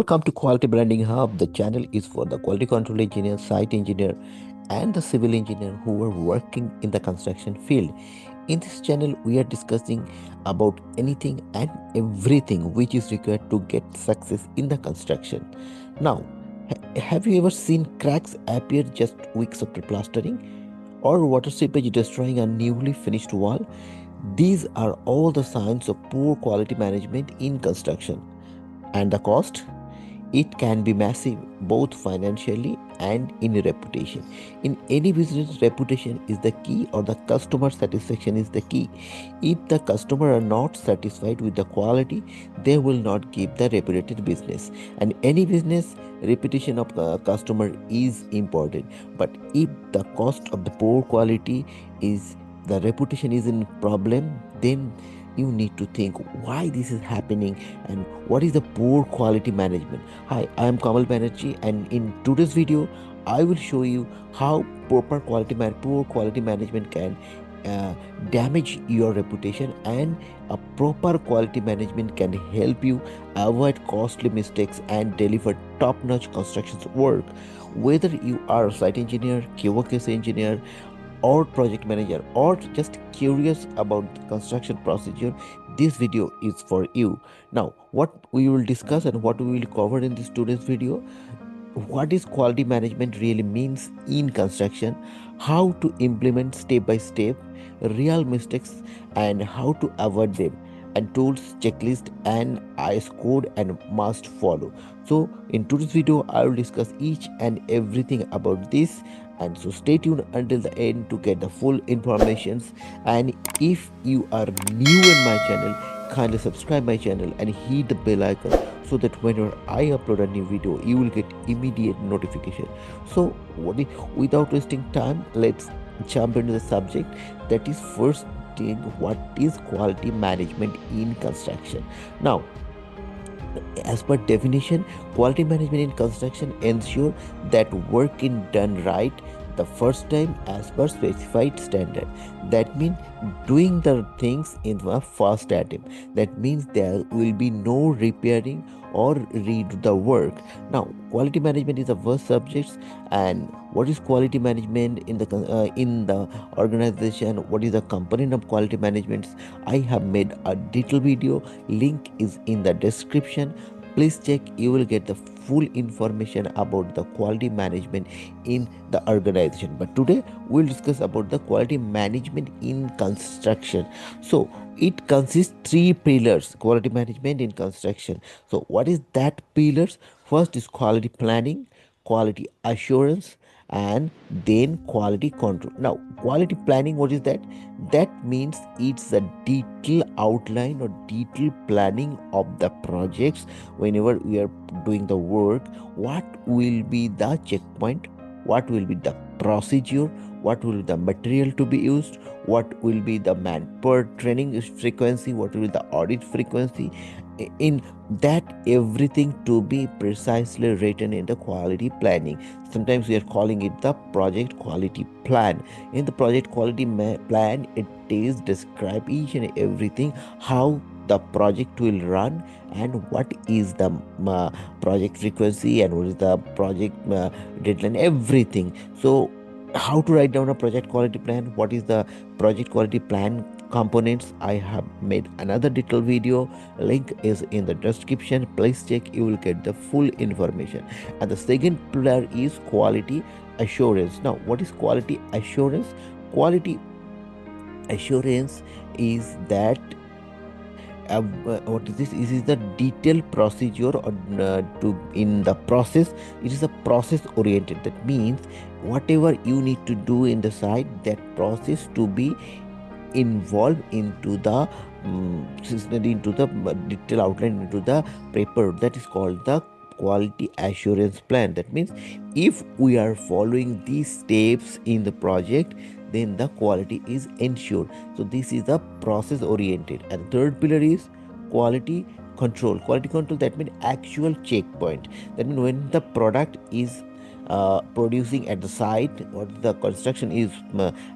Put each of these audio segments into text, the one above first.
Welcome to Quality Branding Hub. The channel is for the quality control engineer, site engineer, and the civil engineer who are working in the construction field. In this channel, we are discussing about anything and everything which is required to get success in the construction. Now, have you ever seen cracks appear just weeks after plastering, or water seepage destroying a newly finished wall? These are all the signs of poor quality management in construction. And the cost? It can be massive, both financially and in reputation. In any business, reputation is the key, or the customer satisfaction is the key. If the customer are not satisfied with the quality, they will not give the reputed business. And any business, reputation of the customer is important. But if the cost of the poor quality is the reputation is in problem, then you need to think why this is happening and what is the poor quality management. Hi, I am Kamal Banerjee, and in today's video, I will show you how poor quality management can uh, damage your reputation, and a proper quality management can help you avoid costly mistakes and deliver top-notch construction work. Whether you are a site engineer, QoS engineer, or project manager, or just curious about the construction procedure, this video is for you. Now, what we will discuss and what we will cover in this today's video: what is quality management really means in construction, how to implement step by step real mistakes and how to avoid them, and tools, checklist, and IS code and must follow. So in today's video, I will discuss each and everything about this, and so stay tuned until the end to get the full informations. And if you are new in my channel, kindly subscribe my channel and hit the bell icon so that whenever I upload a new video, you will get immediate notification. So without wasting time, let's jump into the subject. That is, first thing, what is quality management in construction? Now, as per definition, quality management in construction ensure that work is done right the first time as per specified standard. That means doing the things in the first attempt. That means there will be no repairing or redo the work. Now, quality management is a vast subject. And what is quality management in the organization? What is the component of quality management? I have made a detailed video. Link is in the description. Please check. You will get the full information about the quality management in the organization. But today we'll discuss about the quality management in construction. So it consists three pillars: quality management in construction. So what is that pillars? First is quality planning, quality assurance, and then quality control. Now, quality planning, what is that? That means it's a detailed outline or detailed planning of the projects. Whenever we are doing the work, what will be the checkpoint, what will be the procedure, what will be the material to be used, what will be the manpower training frequency, what will be the audit frequency. In that, everything to be precisely written in the quality planning. Sometimes we are calling it the project quality plan. In the project quality plan, it is describe each and everything, how the project will run, and what is the project frequency, and what is the project deadline, everything. So how to write down a project quality plan, what is the project quality plan components, I have made another detailed video. Link is in the description. Please check. You will get the full information. And the second pillar is quality assurance. Now, what is quality assurance? Quality assurance is that what is this? This is the detailed procedure, or to in the process. It is a process oriented. That means whatever you need to do in the site, that process to be involved into the into the detailed outline, into the paper, that is called the quality assurance plan. That means if we are following these steps in the project, then the quality is ensured. So this is the process oriented. And third pillar is quality control. Quality control, that means actual checkpoint. That means when the product is producing at the site, or the construction is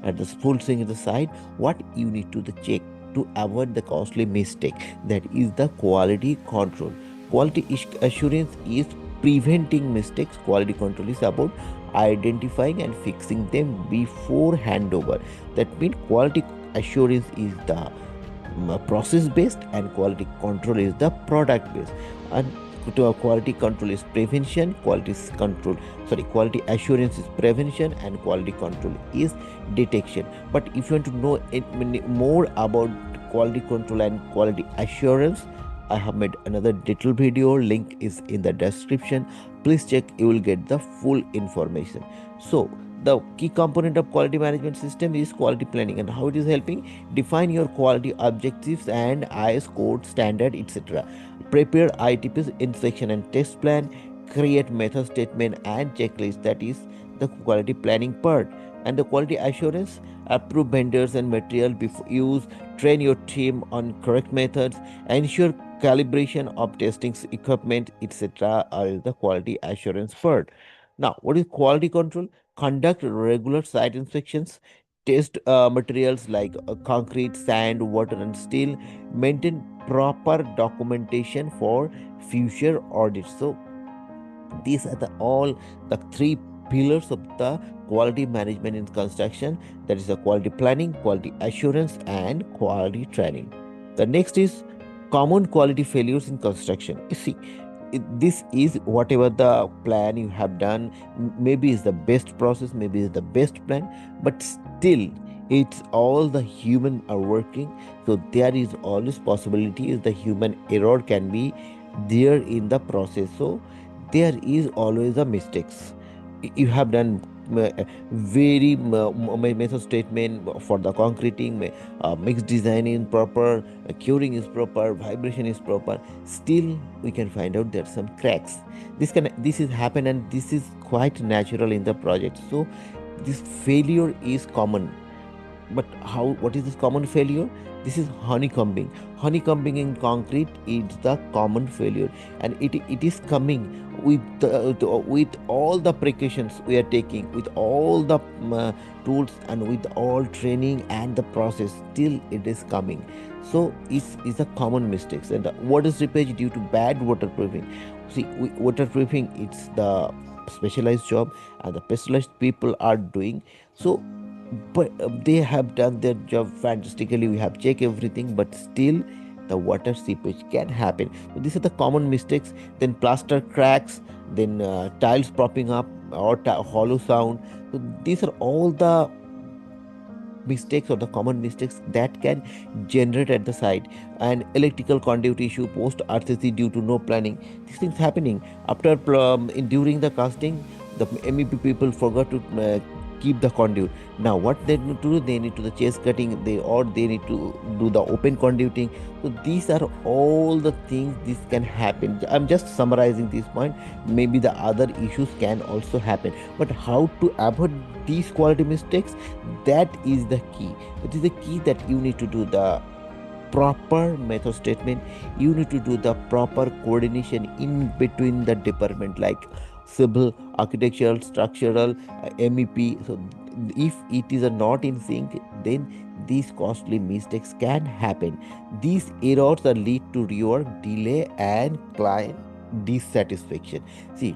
at the full swing at the site, what you need to the check to avoid the costly mistake, that is the quality control. quality assurance is preventing mistakes. Quality control is about identifying and fixing them before handover. That means quality assurance is the process based and quality control is the product based. And quality control is prevention, quality assurance is prevention, and quality control is detection. But if you want to know more about quality control and quality assurance, I have made another detailed video, link is in the description. Please check, you will get the full information. So the key component of quality management system is quality planning. And how it is helping: define your quality objectives and IS code standard, etc. Prepare ITPs, inspection and test plan. Create method statement and checklist, that is the quality planning part. And the quality assurance: approve vendors and material before use. Train your team on correct methods. Ensure calibration of testing equipment, etc. Are the quality assurance part. Now, what is quality control? Conduct regular site inspections. Test materials like concrete, sand, water, and steel. Maintain proper documentation for future audits. So these are the all the three pillars of the quality management in construction, that is the quality planning, quality assurance, and quality training. The next is common quality failures in construction. You see, this is whatever the plan you have done, maybe is the best process, maybe is the best plan, but still it's all the human are working. So there is always possibility is the human error can be there in the process. So there is always a mistakes. You have done very method statement for the concreting, mixed design is proper, curing is proper, vibration is proper, still we can find out there are some cracks. This is happen, and this is quite natural in the project. So this failure is common. But how, what is this common failure? This is honeycombing. Honeycombing in concrete is the common failure, and it is coming with with all the precautions we are taking, with all the tools, and with all training and the process, still it is coming. So it's a common mistakes. And what is repaired due to bad waterproofing? See, waterproofing, it's the specialized job, and the specialized people are doing. So but they have done their job fantastically, we have checked everything, but still the water seepage can happen. So these are the common mistakes. Then plaster cracks, then tiles propping up, or hollow sound. So these are all the mistakes or the common mistakes that can generate at the site. And electrical conduit issue post RCC due to no planning, these things happening after during the casting. The MEP people forgot to keep the conduit. Now what they need to do, they need to the chase cutting, they need to do the open conduiting. So these are all the things this can happen. I'm just summarizing this point, maybe the other issues can also happen. But how to avoid these quality mistakes, that is the key. That is the key, that you need to do the proper method statement, you need to do the proper coordination in between the department like civil, architectural, structural, MEP. So if it is not in sync, then these costly mistakes can happen. These errors are lead to your delay and client dissatisfaction. See,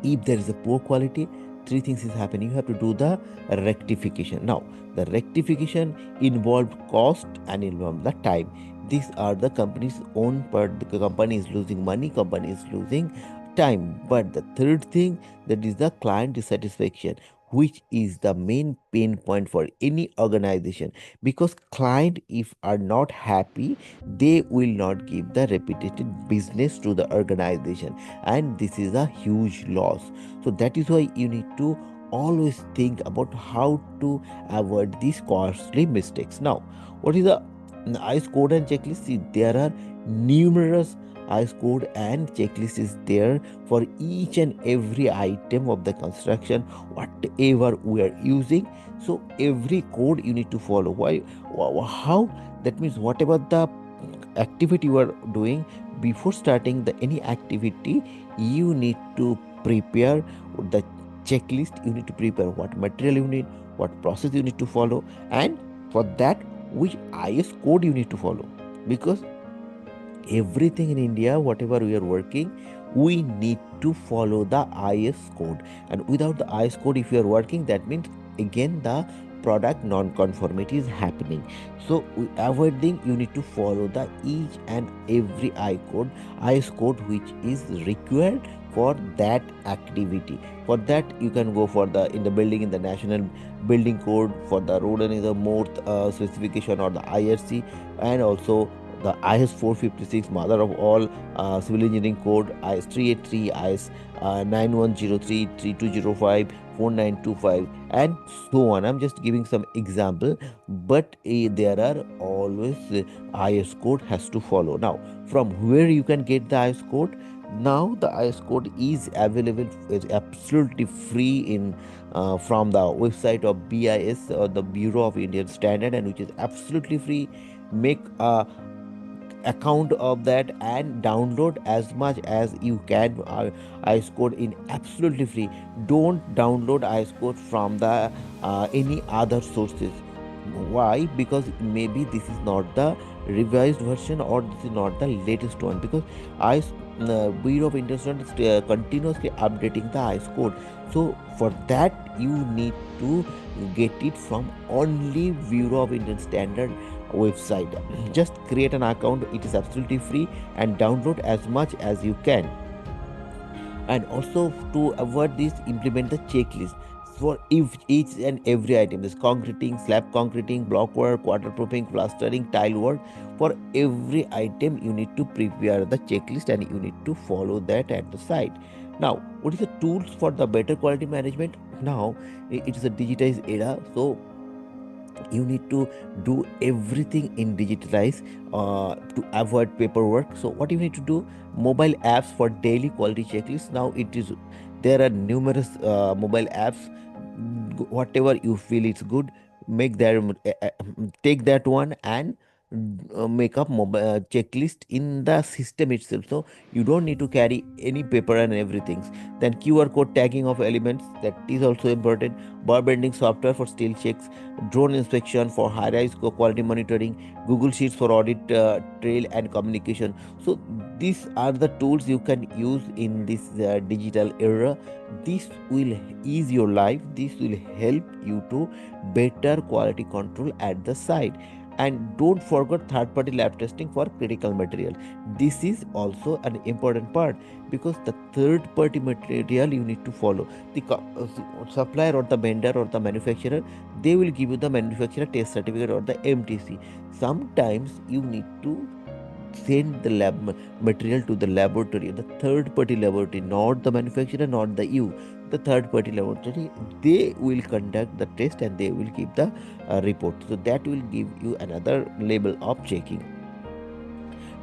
if there is a poor quality, three things is happening: you have to do the rectification. Now the rectification involved cost and involved the time. These are the company's own part. The company is losing money, company is losing time. But the third thing, that is the client dissatisfaction, which is the main pain point for any organization. Because client if are not happy, they will not give the repeated business to the organization, and this is a huge loss. So that is why you need to always think about how to avoid these costly mistakes. Now, what is the ICE code and checklist? See, there are numerous ICE code and checklist is there for each and every item of the construction, whatever we are using. So every code you need to follow. Why? How? That means whatever the activity you are doing, before starting the any activity, you need to prepare the checklist. You need to prepare what material you need, what process you need to follow, and for that which IS code you need to follow. Because everything in India, whatever we are working, we need to follow the IS code. And without the IS code, if you are working, that means again the product non-conformity is happening. So avoiding, you need to follow the each and every IS code which is required for that activity. For that, you can go for the in the building in the national building code, for the road and the more specification or the IRC, and also the IS 456, mother of all civil engineering code, IS 383, IS 9103, 3205, 4925, and so on. I'm just giving some example, but there are always IS code has to follow. Now, from where you can get the IS code? Now the IS code is available, is absolutely free in from the website of BIS, or the Bureau of Indian Standard, and which is absolutely free. Make a account of that and download as much as you can ice code in absolutely free. Don't download ice code from the any other sources. Why? Because maybe this is not the revised version, or this is not the latest one, because ice Bureau of Indian Standards is continuously updating the ice code. So for that, you need to get it from only Bureau of Indian Standard website. Just create an account, it is absolutely free, and download as much as you can. And also, to avoid this, implement the checklist for each and every item. This concreting, slab concreting, block work, waterproofing, plastering, tile work. For every item, you need to prepare the checklist, and you need to follow that at the site. Now, what is the tools for the better quality management? Now, it is a digitized era, so you need to do everything in digitalize to avoid paperwork. So what you need to do, mobile apps for daily quality checklists. Now it is, there are numerous mobile apps. Whatever you feel it's good, make them take that one and make up mobile checklist in the system itself, so you don't need to carry any paper and everything. Then QR code tagging of elements, that is also important. Bar bending software for steel checks, drone inspection for high-rise quality monitoring, Google Sheets for audit trail and communication. So these are the tools you can use in this digital era. This will ease your life. This will help you to better quality control at the site. And don't forget third-party lab testing for critical material. This is also an important part, because the third-party material you need to follow. The supplier or the vendor or the manufacturer, they will give you the manufacturer test certificate or the MTC. Sometimes you need to send the material to the laboratory, the third party laboratory, not the manufacturer, not the you, the third party laboratory. They will conduct the test and they will give the report, so that will give you another level of checking.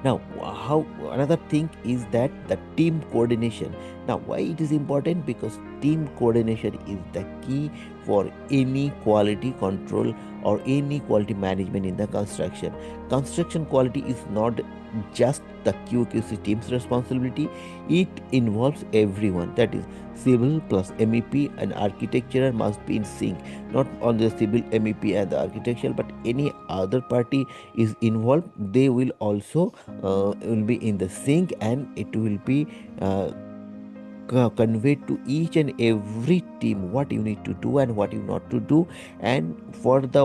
Now, how another thing is that the team coordination. Now, why it is important? Because team coordination is the key for any quality control or any quality management in the construction. Construction quality is not just the QQC team's responsibility, it involves everyone. That is, civil plus MEP and architecture must be in sync. Not only the civil, MEP, and the architecture, but any other party is involved, they will also will be in the sync, and it will be conveyed to each and every team what you need to do and what you not to do. And for the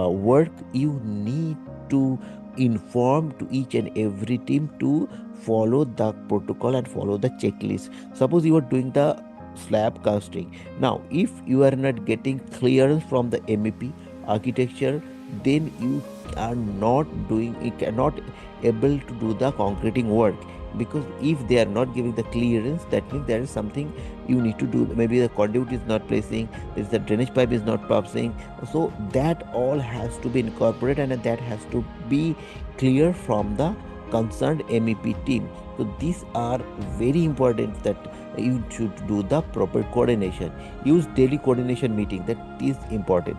work, you need to inform to each and every team to follow the protocol and follow the checklist. Suppose you are doing the slab casting. Now if you are not getting clearance from the MEP architecture, then you are not doing, you cannot able to do the concreting work. Because if they are not giving the clearance, that means there is something you need to do. Maybe the conduit is not placing, there is the drainage pipe is not passing. So that all has to be incorporated, and that has to be clear from the concerned MEP team. So these are very important, that you should do the proper coordination. Use daily coordination meeting, that is important.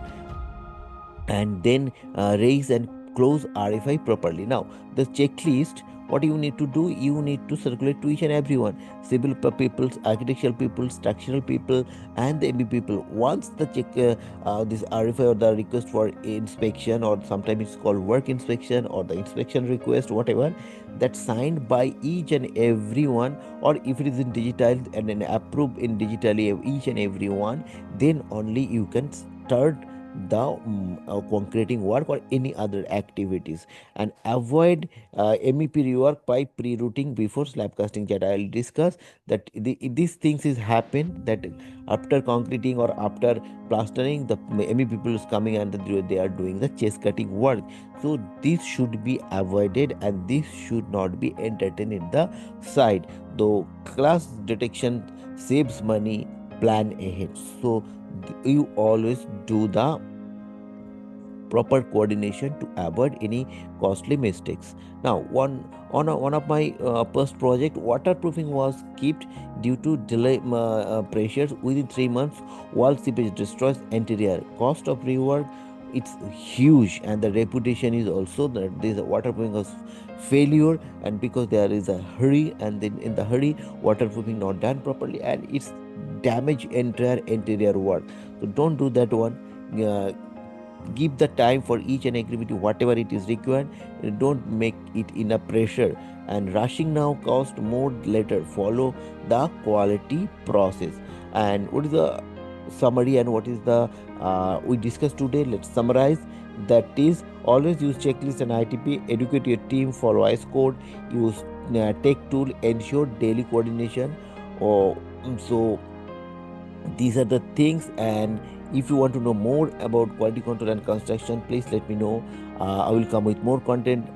And then raise and close RFI properly. Now, the checklist what you need to do, you need to circulate to each and everyone, civil people, architectural people, structural people, and the MB people. Once the check this RFI or the request for inspection, or sometimes it's called work inspection or the inspection request, whatever, that's signed by each and everyone, or if it is in digital and then approved in digitally each and everyone, then only you can start the concreting work or any other activities. And avoid MEP rework by pre-routing before slab casting, that I'll discuss. That these things is happen, that after concreting or after plastering, the MEP people is coming and they are doing the chest cutting work. So this should be avoided, and this should not be entertained in the site. Though class detection saves money, plan ahead. So you always do the proper coordination to avoid any costly mistakes. Now, one of my first project, waterproofing was kept due to delay pressures. Within 3 months, wall seepage destroys interior. Cost of rework, it's huge, and the reputation is also that this waterproofing was failure, and because there is a hurry, and then in the hurry, waterproofing not done properly, and it's damage entire interior work. So don't do that one. Give the time for each and activity whatever it is required. Don't make it in a pressure, and rushing now cost more later. Follow the quality process. And what is the summary, and what is the we discussed today? Let's summarize. That is, always use checklist and ITP, educate your team, follow ICE code, use tech tool, ensure daily coordination. Or so these are the things. And if you want to know more about quality control and construction, please let me know. I will come with more content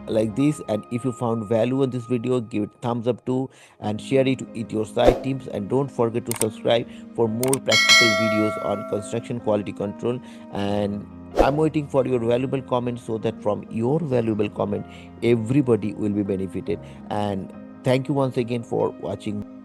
like this. And if you found value in this video, give it thumbs up too, and share it with your site teams. And don't forget to subscribe for more practical videos on construction quality control. And I'm waiting for your valuable comments, so that from your valuable comment everybody will be benefited. And thank you once again for watching.